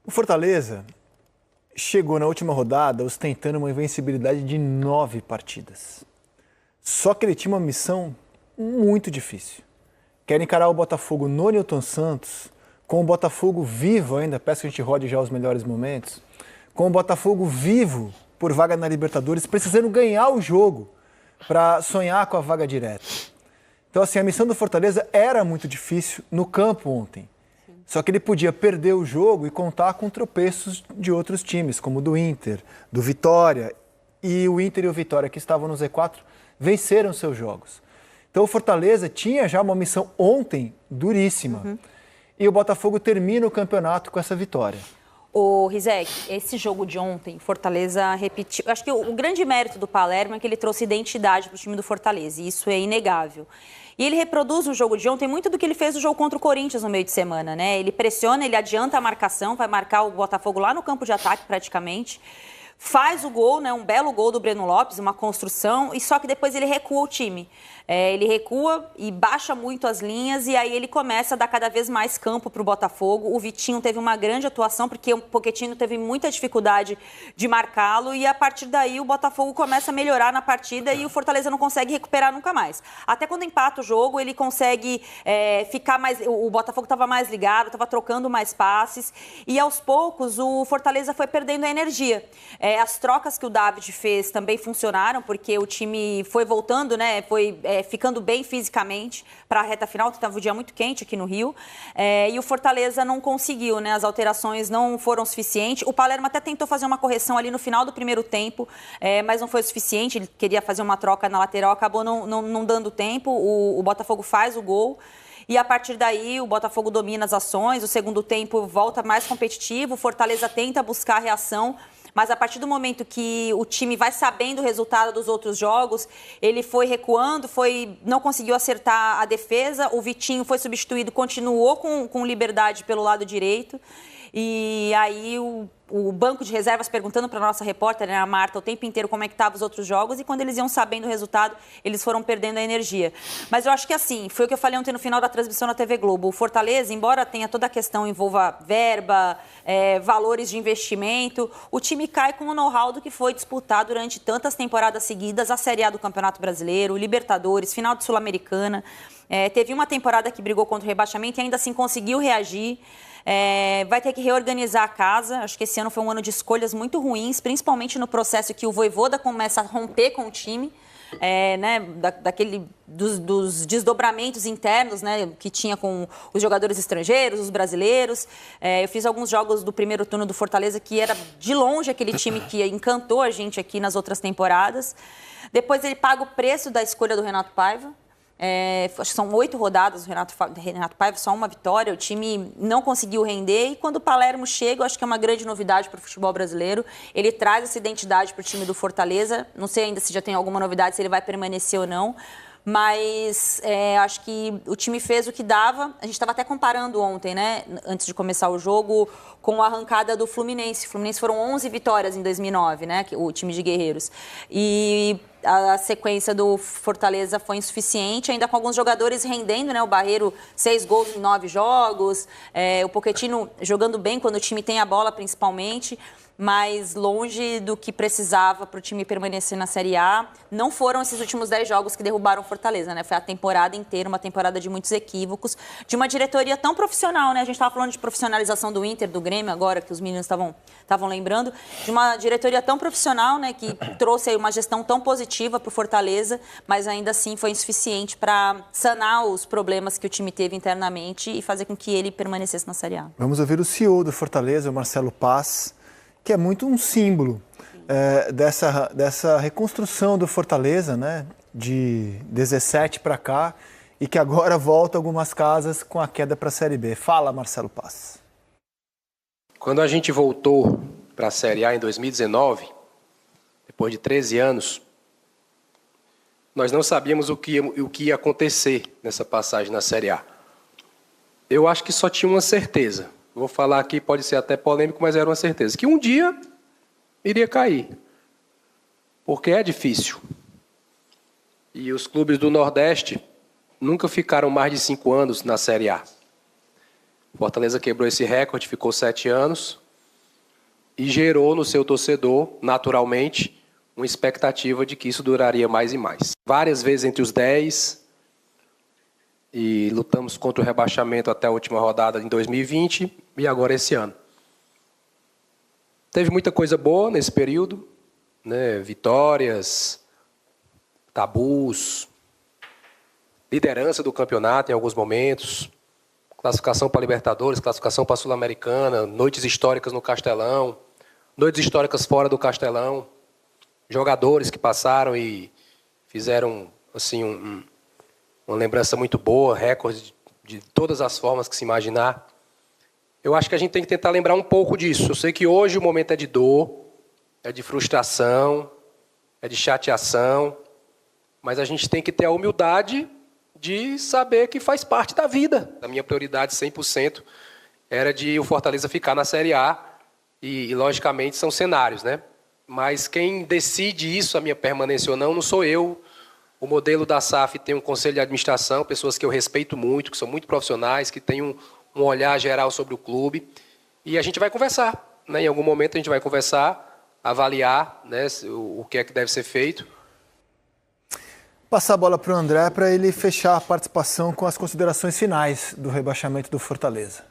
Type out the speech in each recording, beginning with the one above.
O Fortaleza chegou na última rodada ostentando uma invencibilidade de 9 partidas. Só que ele tinha uma missão muito difícil. Quer encarar o Botafogo no Newton Santos, com o Botafogo vivo ainda, peço que a gente rode já os melhores momentos, com o Botafogo vivo por vaga na Libertadores, precisando ganhar o jogo para sonhar com a vaga direta. Então, assim, a missão do Fortaleza era muito difícil no campo ontem. Só que ele podia perder o jogo e contar com tropeços de outros times, como o do Inter, do Vitória. E o Inter e o Vitória, que estavam no Z4, venceram seus jogos. Então o Fortaleza tinha já uma missão ontem duríssima. E o Botafogo termina o campeonato com essa vitória. Ô, Rizek, esse jogo de ontem, Fortaleza repetiu. Acho que o grande mérito do Palermo é que ele trouxe identidade para o time do Fortaleza, e isso é inegável. E ele reproduz o jogo de ontem muito do que ele fez no jogo contra o Corinthians no meio de semana, né? Ele pressiona, ele adianta a marcação, vai marcar o Botafogo lá no campo de ataque praticamente. Faz o gol, né? Um belo gol do Breno Lopes, uma construção, e só que depois ele recua o time. Ele recua e baixa muito as linhas e aí ele começa a dar cada vez mais campo para o Botafogo. O Vitinho teve uma grande atuação porque o Pochettino teve muita dificuldade de marcá-lo e a partir daí o Botafogo começa a melhorar na partida e o Fortaleza não consegue recuperar nunca mais. Até quando empata o jogo, ele consegue ficar mais... O Botafogo estava mais ligado, estava trocando mais passes e aos poucos o Fortaleza foi perdendo a energia. As trocas que o David fez também funcionaram porque o time foi voltando, né? Foi... ficando bem fisicamente para a reta final, que estava um dia muito quente aqui no Rio, e o Fortaleza não conseguiu, né? As alterações não foram suficientes. O Palermo até tentou fazer uma correção ali no final do primeiro tempo, mas não foi o suficiente. Ele queria fazer uma troca na lateral, acabou não dando tempo. O Botafogo faz o gol. E a partir daí o Botafogo domina as ações, o segundo tempo volta mais competitivo, o Fortaleza tenta buscar a reação, mas a partir do momento que o time vai sabendo o resultado dos outros jogos, ele foi recuando, não conseguiu acertar a defesa, o Vitinho foi substituído, continuou com liberdade pelo lado direito. E aí o banco de reservas perguntando para a nossa repórter, né, a Marta, o tempo inteiro como é que estavam os outros jogos e quando eles iam sabendo o resultado, eles foram perdendo a energia. Mas eu acho que assim, foi o que eu falei ontem no final da transmissão na TV Globo. O Fortaleza, embora tenha toda a questão, envolva verba, valores de investimento, o time cai com o know-how do que foi disputar durante tantas temporadas seguidas, a Série A do Campeonato Brasileiro, Libertadores, final de Sul-Americana. Teve uma temporada que brigou contra o rebaixamento e ainda assim conseguiu reagir. Vai ter que reorganizar a casa. Acho que esse ano foi um ano de escolhas muito ruins, principalmente no processo que o Vojvoda começa a romper com o time, né, dos desdobramentos internos, né, que tinha com os jogadores estrangeiros, os brasileiros. Eu fiz alguns jogos do primeiro turno do Fortaleza, que era de longe aquele time que encantou a gente aqui nas outras temporadas. Depois ele paga o preço da escolha do Renato Paiva. Acho que são 8 rodadas do Renato Paiva, só uma vitória. O time não conseguiu render e quando o Palermo chega, eu acho que é uma grande novidade para o futebol brasileiro. Ele traz essa identidade para o time do Fortaleza. Não sei ainda se já tem alguma novidade, se ele vai permanecer ou não. Mas acho que o time fez o que dava. A gente estava até comparando ontem, né, antes de começar o jogo, com a arrancada do Fluminense. O Fluminense foram 11 vitórias em 2009, né, o time de guerreiros. E a sequência do Fortaleza foi insuficiente, ainda com alguns jogadores rendendo, né? O Barreiro, 6 gols em 9 jogos. O Pochettino jogando bem quando o time tem a bola, principalmente, mas longe do que precisava para o time permanecer na Série A. Não foram esses últimos 10 jogos que derrubaram o Fortaleza, né? Foi a temporada inteira, uma temporada de muitos equívocos, de uma diretoria tão profissional, né? A gente estava falando de profissionalização do Inter, do Grêmio, agora que os meninos estavam lembrando, de uma diretoria tão profissional, né? Que trouxe aí uma gestão tão positiva para o Fortaleza, mas ainda assim foi insuficiente para sanar os problemas que o time teve internamente e fazer com que ele permanecesse na Série A. Vamos ouvir o CEO do Fortaleza, o Marcelo Paz, que é muito um símbolo dessa reconstrução do Fortaleza, né, de 17 para cá, e que agora volta algumas casas com a queda para a Série B. Fala, Marcelo Paz. Quando a gente voltou para a Série A em 2019, depois de 13 anos, nós não sabíamos o que ia acontecer nessa passagem na Série A. Eu acho que só tinha uma certeza. Vou falar aqui, pode ser até polêmico, mas era uma certeza. Que um dia iria cair. Porque é difícil. E os clubes do Nordeste nunca ficaram mais de 5 anos na Série A. Fortaleza quebrou esse recorde, ficou 7 anos. e gerou no seu torcedor, naturalmente, uma expectativa de que isso duraria mais e mais. Várias vezes entre os 10 e lutamos contra o rebaixamento até a última rodada em 2020 e agora esse ano. Teve muita coisa boa nesse período, né? Vitórias, tabus, liderança do campeonato em alguns momentos, classificação para a Libertadores, classificação para a Sul-Americana, noites históricas no Castelão, noites históricas fora do Castelão, jogadores que passaram e fizeram assim uma lembrança muito boa, recorde de todas as formas que se imaginar. Eu acho que a gente tem que tentar lembrar um pouco disso. Eu sei que hoje o momento é de dor, é de frustração, é de chateação, mas a gente tem que ter a humildade de saber que faz parte da vida. A minha prioridade 100% era de o Fortaleza ficar na Série A e logicamente são cenários, né? Mas quem decide isso, a minha permanência ou não sou eu. O modelo da SAF tem um conselho de administração, pessoas que eu respeito muito, que são muito profissionais, que têm um olhar geral sobre o clube. E a gente vai conversar, né? Em algum momento a gente vai conversar, avaliar, né, o que é que deve ser feito. Passar a bola para o André para ele fechar a participação com as considerações finais do rebaixamento do Fortaleza.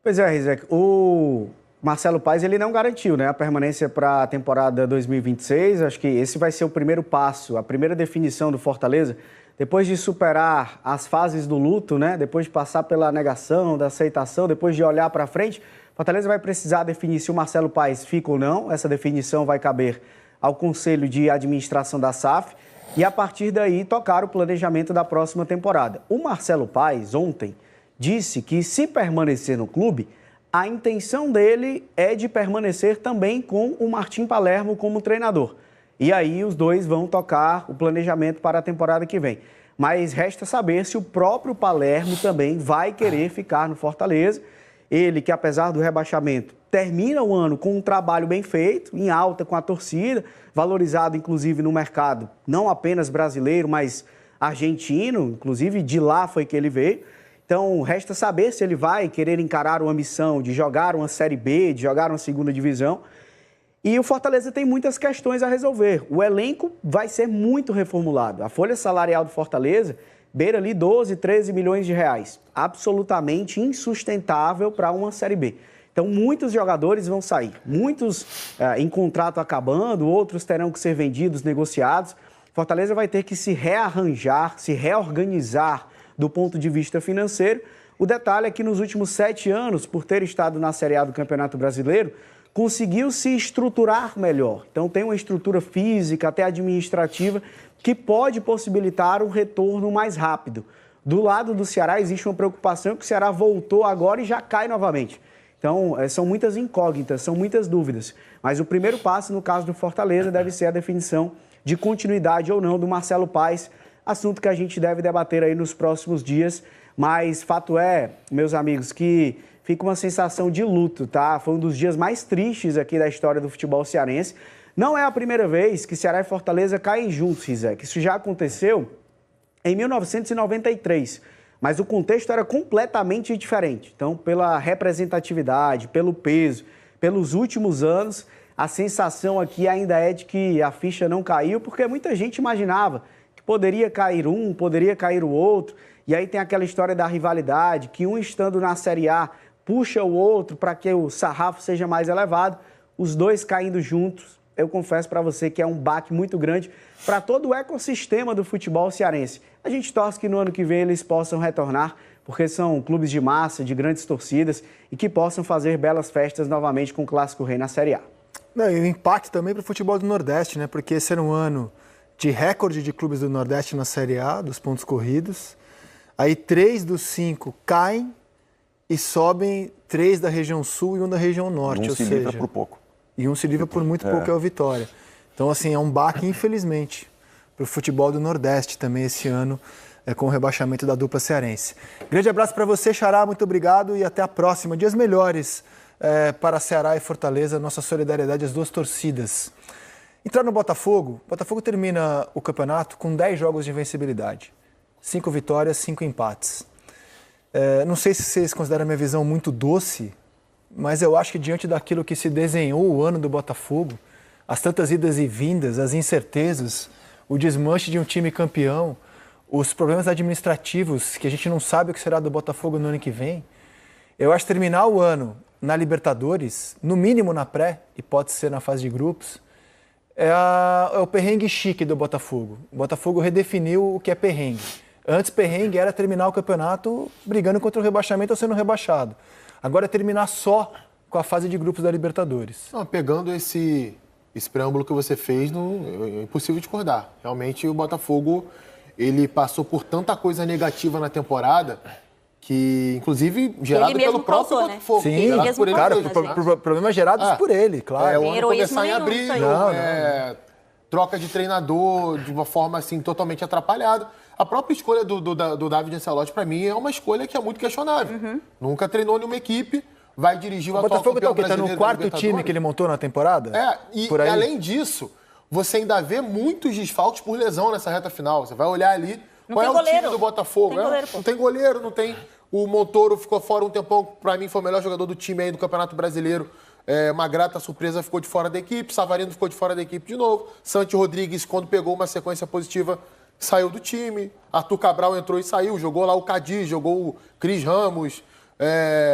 Pois é, Rizek, o Marcelo Paes ele não garantiu, né, a permanência para a temporada 2026. Acho que esse vai ser o primeiro passo, a primeira definição do Fortaleza, depois de superar as fases do luto, né, depois de passar pela negação, da aceitação, depois de olhar para frente, Fortaleza vai precisar definir se o Marcelo Paes fica ou não. Essa definição vai caber ao Conselho de Administração da SAF e, a partir daí, tocar o planejamento da próxima temporada. O Marcelo Paes, ontem, disse que, se permanecer no clube, a intenção dele é de permanecer também com o Martim Palermo como treinador. E aí os dois vão tocar o planejamento para a temporada que vem. Mas resta saber se o próprio Palermo também vai querer ficar no Fortaleza. Ele que, apesar do rebaixamento, termina o ano com um trabalho bem feito, em alta com a torcida, valorizado inclusive no mercado, não apenas brasileiro, mas argentino, inclusive de lá foi que ele veio. Então, resta saber se ele vai querer encarar uma missão de jogar uma Série B, de jogar uma segunda divisão. E o Fortaleza tem muitas questões a resolver. O elenco vai ser muito reformulado. A folha salarial do Fortaleza beira ali 12, 13 milhões de reais. Absolutamente insustentável para uma Série B. Então, muitos jogadores vão sair. Muitos em contrato acabando, outros terão que ser vendidos, negociados. Fortaleza vai ter que se rearranjar, se reorganizar do ponto de vista financeiro. O detalhe é que nos últimos 7 anos, por ter estado na Série A do Campeonato Brasileiro, conseguiu se estruturar melhor. Então tem uma estrutura física, até administrativa, que pode possibilitar um retorno mais rápido. Do lado do Ceará existe uma preocupação que o Ceará voltou agora e já cai novamente. Então são muitas incógnitas, são muitas dúvidas. Mas o primeiro passo, no caso do Fortaleza, deve ser a definição de continuidade ou não do Marcelo Paes, assunto que a gente deve debater aí nos próximos dias. Mas fato é, meus amigos, que fica uma sensação de luto, tá? Foi um dos dias mais tristes aqui da história do futebol cearense. Não é a primeira vez que Ceará e Fortaleza caem juntos, Rizek. Isso já aconteceu em 1993, mas o contexto era completamente diferente. Então, pela representatividade, pelo peso, pelos últimos anos, a sensação aqui ainda é de que a ficha não caiu, porque muita gente imaginava que poderia cair um, poderia cair o outro. E aí tem aquela história da rivalidade, que um estando na Série A puxa o outro para que o sarrafo seja mais elevado. Os dois caindo juntos, eu confesso para você que é um baque muito grande para todo o ecossistema do futebol cearense. A gente torce que no ano que vem eles possam retornar, porque são clubes de massa, de grandes torcidas, e que possam fazer belas festas novamente com o Clássico Rei na Série A. Não, e o impacto também para o futebol do Nordeste, né? Porque esse era um ano de recorde de clubes do Nordeste na Série A, dos pontos corridos. Aí 3 dos 5 caem e sobem 3 da região sul e 1 da região norte. Um se livra por pouco. E um se livra por muito pouco, é o Vitória. Então, assim, é um baque, infelizmente, para o futebol do Nordeste também esse ano, com o rebaixamento da dupla cearense. Grande abraço para você, Xará, muito obrigado e até a próxima. Dias melhores para Ceará e Fortaleza, nossa solidariedade às duas torcidas. Entrar no Botafogo, o Botafogo termina o campeonato com 10 jogos de invencibilidade. 5 vitórias, 5 empates. Não sei se vocês consideram a minha visão muito doce, mas eu acho que diante daquilo que se desenhou o ano do Botafogo, as tantas idas e vindas, as incertezas, o desmanche de um time campeão, os problemas administrativos que a gente não sabe o que será do Botafogo no ano que vem, eu acho que terminar o ano na Libertadores, no mínimo na pré, e pode ser na fase de grupos, é o perrengue chique do Botafogo. O Botafogo redefiniu o que é perrengue. Antes, perrengue era terminar o campeonato brigando contra o rebaixamento ou sendo rebaixado. Agora é terminar só com a fase de grupos da Libertadores. Não, pegando esse preâmbulo que você fez, é impossível discordar. Realmente o Botafogo ele passou por tanta coisa negativa na temporada que, inclusive, gerado pelo próprio causou, Botafogo. Né? Sim, cara, problemas gerados por ele, claro. O ano começar em abril, não. troca de treinador de uma forma assim totalmente atrapalhada. A própria escolha do David Ancelotti, para mim, é uma escolha que é muito questionável. Nunca treinou nenhuma equipe, vai dirigir o atual campeão brasileiro. Tá no quarto time que ele montou na temporada? E além disso, você ainda vê muitos desfalques por lesão nessa reta final. Você vai olhar ali, qual é o time do Botafogo? Não tem goleiro, não tem... O Montoro ficou fora um tempão, para mim foi o melhor jogador do time aí do Campeonato Brasileiro. Uma grata surpresa, ficou de fora da equipe. Savarino ficou de fora da equipe de novo. Santi Rodrigues, quando pegou uma sequência positiva, saiu do time. Arthur Cabral entrou e saiu. Jogou lá o Cadi, jogou o Cris Ramos.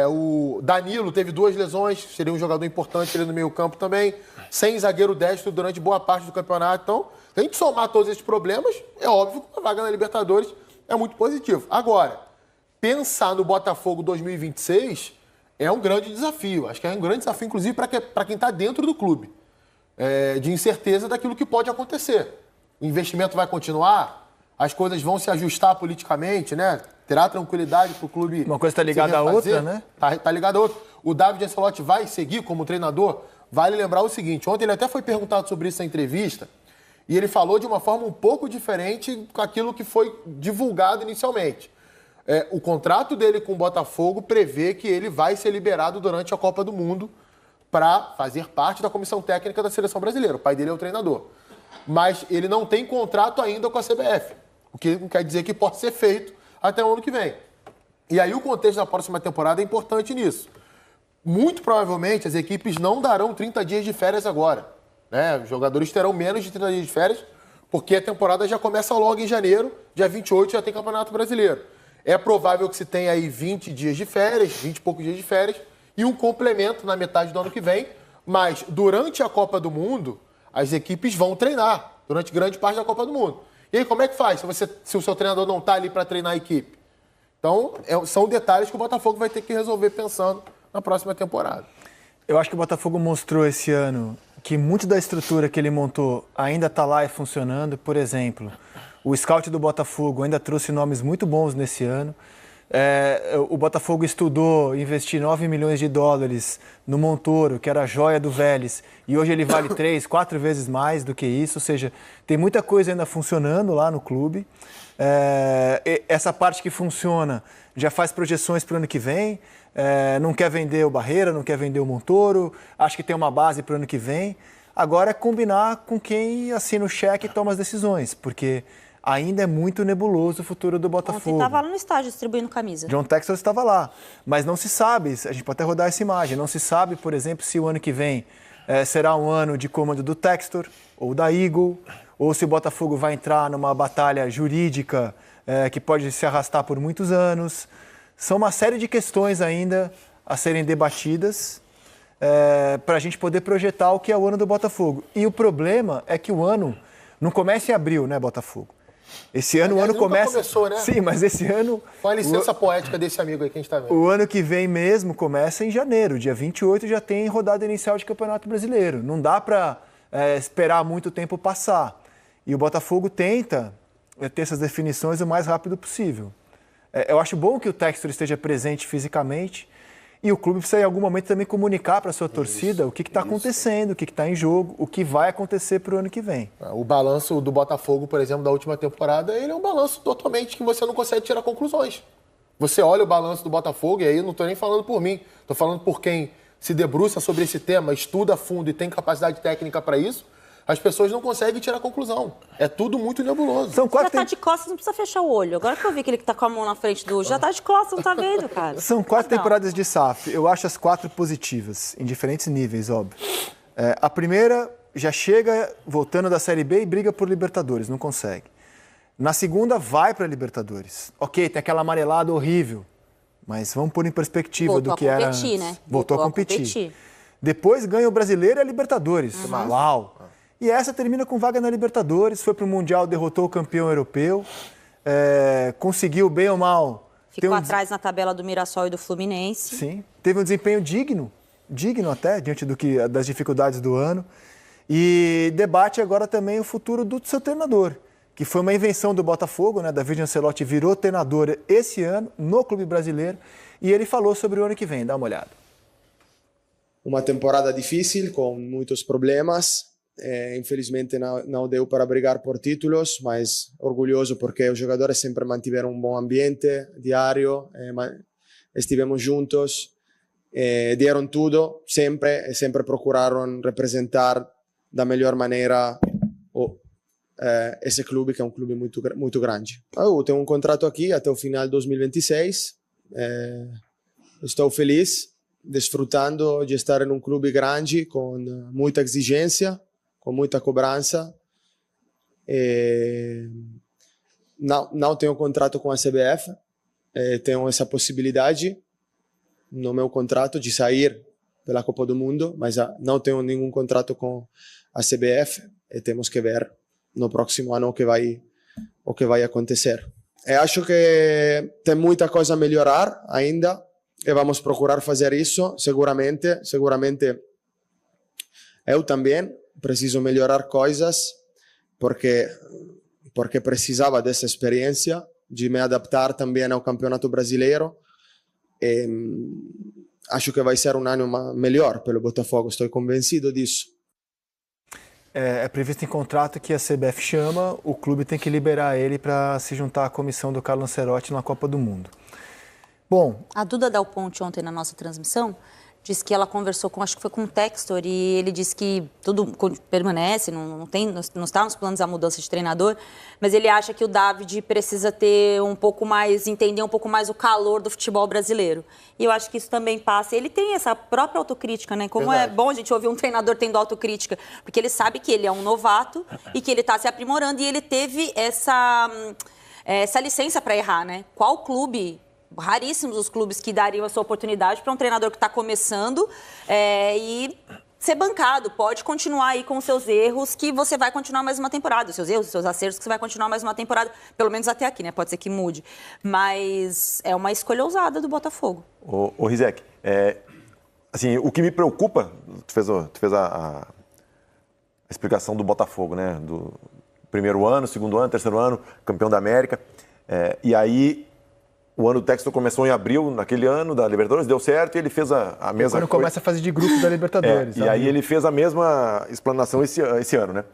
O Danilo teve 2 lesões, seria um jogador importante ali no meio campo também. Sem zagueiro destro durante boa parte do campeonato. Então, se a gente somar todos esses problemas, é óbvio que a vaga na Libertadores é muito positivo. Agora, pensar no Botafogo 2026 é um grande desafio. Acho que é um grande desafio, inclusive, para quem está dentro do clube. De incerteza daquilo que pode acontecer. O investimento vai continuar, as coisas vão se ajustar politicamente, né? Terá tranquilidade para o clube. Uma coisa está ligada à outra, né? Tá ligada à outra. O David Ancelotti vai seguir como treinador? Vale lembrar o seguinte, ontem ele até foi perguntado sobre isso na entrevista, e ele falou de uma forma um pouco diferente com aquilo que foi divulgado inicialmente. O contrato dele com o Botafogo prevê que ele vai ser liberado durante a Copa do Mundo para fazer parte da comissão técnica da Seleção Brasileira. O pai dele é o treinador. Mas ele não tem contrato ainda com a CBF, o que não quer dizer que pode ser feito até o ano que vem. E aí o contexto da próxima temporada é importante nisso. Muito provavelmente as equipes não darão 30 dias de férias agora. Né? Os jogadores terão menos de 30 dias de férias, porque a temporada já começa logo em janeiro, dia 28 já tem Campeonato Brasileiro. É provável que se tenha aí 20 dias de férias, 20 e poucos dias de férias, e um complemento na metade do ano que vem. Mas durante a Copa do Mundo, as equipes vão treinar, durante grande parte da Copa do Mundo. E aí como é que faz se o seu treinador não está ali para treinar a equipe? Então, são detalhes que o Botafogo vai ter que resolver pensando na próxima temporada. Eu acho que o Botafogo mostrou esse ano que muito da estrutura que ele montou ainda está lá e funcionando. Por exemplo, o scout do Botafogo ainda trouxe nomes muito bons nesse ano. O Botafogo estudou investir 9 milhões de dólares no Montoro, que era a joia do Vélez, e hoje ele vale 3, 4 vezes mais do que isso. Ou seja, tem muita coisa ainda funcionando lá no clube. Essa parte que funciona já faz projeções para o ano que vem. Não quer vender o Barreira, não quer vender o Montoro, acho que tem uma base para o ano que vem. Agora é combinar com quem assina o cheque e toma as decisões, porque ainda é muito nebuloso o futuro do Botafogo. Ontem estava lá no estádio distribuindo camisa. John Textor estava lá, mas não se sabe, a gente pode até rodar essa imagem, não se sabe, por exemplo, se o ano que vem será um ano de comando do Textor ou da Eagle, ou se o Botafogo vai entrar numa batalha jurídica que pode se arrastar por muitos anos. São uma série de questões ainda a serem debatidas para a gente poder projetar o que é o ano do Botafogo. E o problema é que o ano não começa em abril, né, Botafogo? Esse ano o ano começa... começou, né? Sim, mas esse ano... Com a licença poética desse amigo aí que a gente está vendo. O ano que vem mesmo começa em janeiro. Dia 28 já tem rodada inicial de Campeonato Brasileiro. Não dá para esperar muito tempo passar. E o Botafogo tenta ter essas definições o mais rápido possível. Eu acho bom que o Textor esteja presente fisicamente e o clube precisa em algum momento também comunicar para a sua torcida o que está acontecendo, o que está em jogo, o que vai acontecer para o ano que vem. O balanço do Botafogo, por exemplo, da última temporada, ele é um balanço totalmente que você não consegue tirar conclusões. Você olha o balanço do Botafogo, e aí eu não estou nem falando por mim, estou falando por quem se debruça sobre esse tema, estuda a fundo e tem capacidade técnica para isso. as pessoas não conseguem tirar conclusão. É tudo muito nebuloso. São Já quatro, tá de costas, não precisa fechar o olho. Agora que eu vi que ele tá com a mão na frente do... Já tá de costas, não tá vendo, cara? São 4 Não. temporadas de SAF. Eu acho as 4 positivas, em diferentes níveis, óbvio. A primeira já chega voltando da Série B e briga por Libertadores, não consegue. Na segunda, vai para Libertadores. Ok, tem aquela amarelada horrível, mas vamos pôr em perspectiva Voltou do que a era competir, antes. né? Voltou a competir. Depois ganha o Brasileiro e a Libertadores. Uau! E essa termina com vaga na Libertadores, foi para o Mundial, derrotou o campeão europeu, conseguiu bem ou mal. Ficou atrás na tabela do Mirassol e do Fluminense. Sim, teve um desempenho digno até, diante das dificuldades do ano. E debate agora também o futuro do seu treinador, que foi uma invenção do Botafogo, né? David Ancelotti virou treinador esse ano no clube brasileiro e ele falou sobre o ano que vem. Dá uma olhada. Uma temporada difícil, com muitos problemas. Infelizmente não deu para brigar por títulos, mas orgulhoso porque os jogadores sempre mantiveram um bom ambiente diário, estivemos juntos, deram tudo sempre, e sempre procuraram representar da melhor maneira esse clube, que é um clube muito grande. Eu tenho um contrato aqui até o final de 2026, estou feliz, desfrutando de estar em um clube grande, com muita exigência, com muita cobrança. Não tenho contrato com a CBF, tenho essa possibilidade no meu contrato de sair pela Copa do Mundo, mas não tenho nenhum contrato com a CBF e temos que ver no próximo ano o que vai acontecer. Eu acho que tem muita coisa a melhorar ainda e vamos procurar fazer isso, seguramente eu também preciso melhorar coisas porque precisava dessa experiência de me adaptar também ao Campeonato Brasileiro. E acho que vai ser um ano melhor pelo Botafogo, estou convencido disso. É previsto em contrato que a CBF chama, o clube tem que liberar ele para se juntar à comissão do Carlo Ancelotti na Copa do Mundo. Bom, a Duda Dal Ponte ontem na nossa transmissão disse que ela conversou acho que foi com o Textor, e ele disse que tudo permanece, não está nos planos a mudança de treinador, mas ele acha que o David precisa ter entender um pouco mais o calor do futebol brasileiro. E eu acho que isso também passa. Ele tem essa própria autocrítica, né? Como é bom a gente ouvir um treinador tendo autocrítica, porque ele sabe que ele é um novato e que ele está se aprimorando, e ele teve essa licença para errar, né? Qual clube... Raríssimos os clubes que dariam essa oportunidade para um treinador que está começando e ser bancado. Pode continuar aí com os seus erros, que você vai continuar mais uma temporada. Os seus erros, os seus acertos, que você vai continuar mais uma temporada. Pelo menos até aqui, né? Pode ser que mude. Mas é uma escolha ousada do Botafogo. Ô Rizek, assim, o que me preocupa, tu fez a explicação do Botafogo, né? Do primeiro ano, segundo ano, terceiro ano, campeão da América. E aí... O ano do Textor começou em abril, naquele ano, da Libertadores, deu certo e ele fez a mesma coisa. Quando começa a fase de grupo da Libertadores. E aí ele fez a mesma explanação esse ano, né?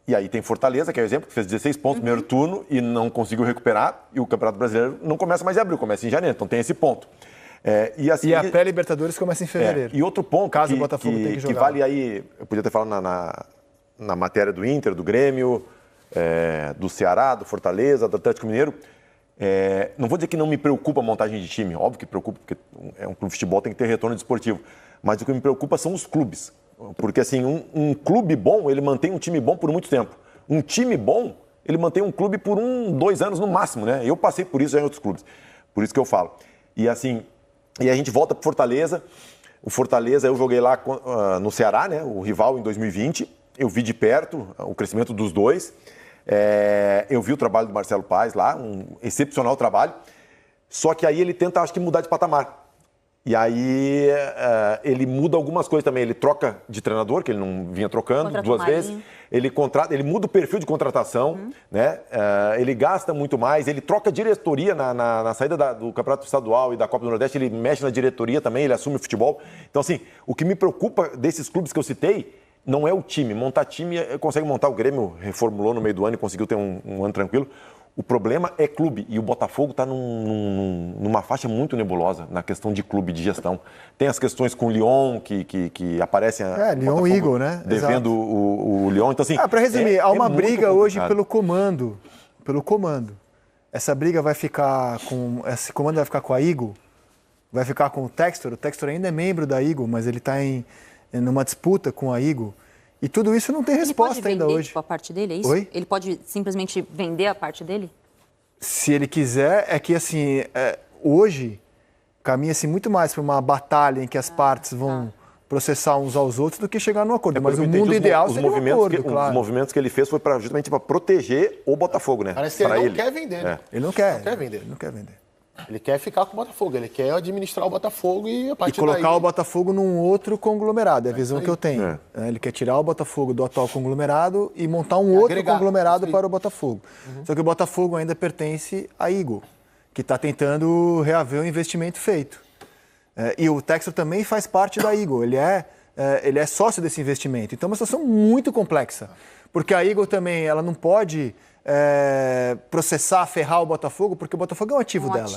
E aí tem Fortaleza, que é o exemplo, que fez 16 pontos no primeiro turno e não conseguiu recuperar. E o Campeonato Brasileiro não começa mais em abril, começa em janeiro. Então tem esse ponto. E a pré-Libertadores começa em fevereiro. E outro ponto caso o Botafogo tenha que jogar. Que vale aí, eu podia ter falado na matéria do Inter, do Grêmio, do Ceará, do Fortaleza, do Atlético Mineiro. Não vou dizer que não me preocupa a montagem de time, óbvio que preocupa, porque um clube de futebol tem que ter retorno desportivo, mas o que me preocupa são os clubes, porque assim, um clube bom, ele mantém um time bom por muito tempo, um time bom, ele mantém um clube por 2 anos no máximo, né? Eu passei por isso já em outros clubes, por isso que eu falo. E assim, a gente volta para Fortaleza, o Fortaleza eu joguei lá no Ceará, né? O rival em 2020, eu vi de perto o crescimento dos dois. Eu vi o trabalho do Marcelo Paes lá, um excepcional trabalho, só que aí ele tenta, acho que, mudar de patamar. E aí ele muda algumas coisas também, ele troca de treinador, que ele não vinha trocando duas vezes, ele muda o perfil de contratação, né? Ele gasta muito mais, ele troca diretoria na saída do Campeonato Estadual e da Copa do Nordeste, ele mexe na diretoria também, ele assume o futebol. Então, assim, o que me preocupa desses clubes que eu citei não é o time. Montar time, consegue montar. O Grêmio reformulou no meio do ano e conseguiu ter um ano tranquilo. O problema é clube, e o Botafogo está numa faixa muito nebulosa na questão de clube, de gestão. Tem as questões com o Lyon, que aparecem... Lyon e Eagle, né? Devendo o Lyon. Então, assim, para resumir, há uma briga hoje pelo comando. Essa briga vai ficar com... Esse comando vai ficar com a Eagle, vai ficar com o Textor. O Textor ainda é membro da Eagle, mas ele está numa disputa com a Eagle. E tudo isso não tem resposta ainda hoje. Ele pode vender a parte dele, é isso? Oi? Ele pode simplesmente vender a parte dele? Se ele quiser, é que assim, hoje caminha-se muito mais para uma batalha em que as partes vão processar uns aos outros do que chegar num acordo. Mas o mundo ideal seria um acordo, claro. Os movimentos que ele fez foi justamente para proteger o Botafogo, né? Parece que ele não quer vender, né? Ele não quer. vender. Ele não quer vender. Ele quer ficar com o Botafogo, ele quer administrar o Botafogo e a partir colocar daí... o Botafogo num outro conglomerado, é a visão que eu tenho. Ele quer tirar o Botafogo do atual conglomerado e montar um outro conglomerado para o Botafogo. Só que o Botafogo ainda pertence à Eagle, que está tentando reaver o investimento feito. E o Textor também faz parte da Eagle, ele é sócio desse investimento. Então é uma situação muito complexa, porque a Eagle também ela não pode... processar, ferrar o Botafogo, porque o Botafogo é um ativo dela.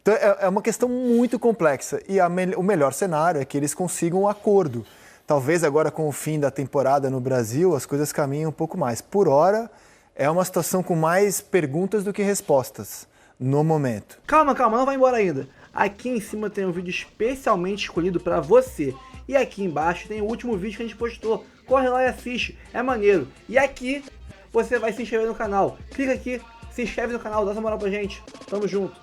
Então é uma questão muito complexa e o melhor cenário é que eles consigam um acordo. Talvez agora com o fim da temporada no Brasil as coisas caminhem um pouco mais. Por hora é uma situação com mais perguntas do que respostas no momento. Calma, não vai embora ainda. Aqui em cima tem um vídeo especialmente escolhido para você. E aqui embaixo tem o último vídeo que a gente postou. Corre lá e assiste, é maneiro. E aqui você vai se inscrever no canal. Clica aqui, se inscreve no canal, dá essa moral pra gente. Tamo junto.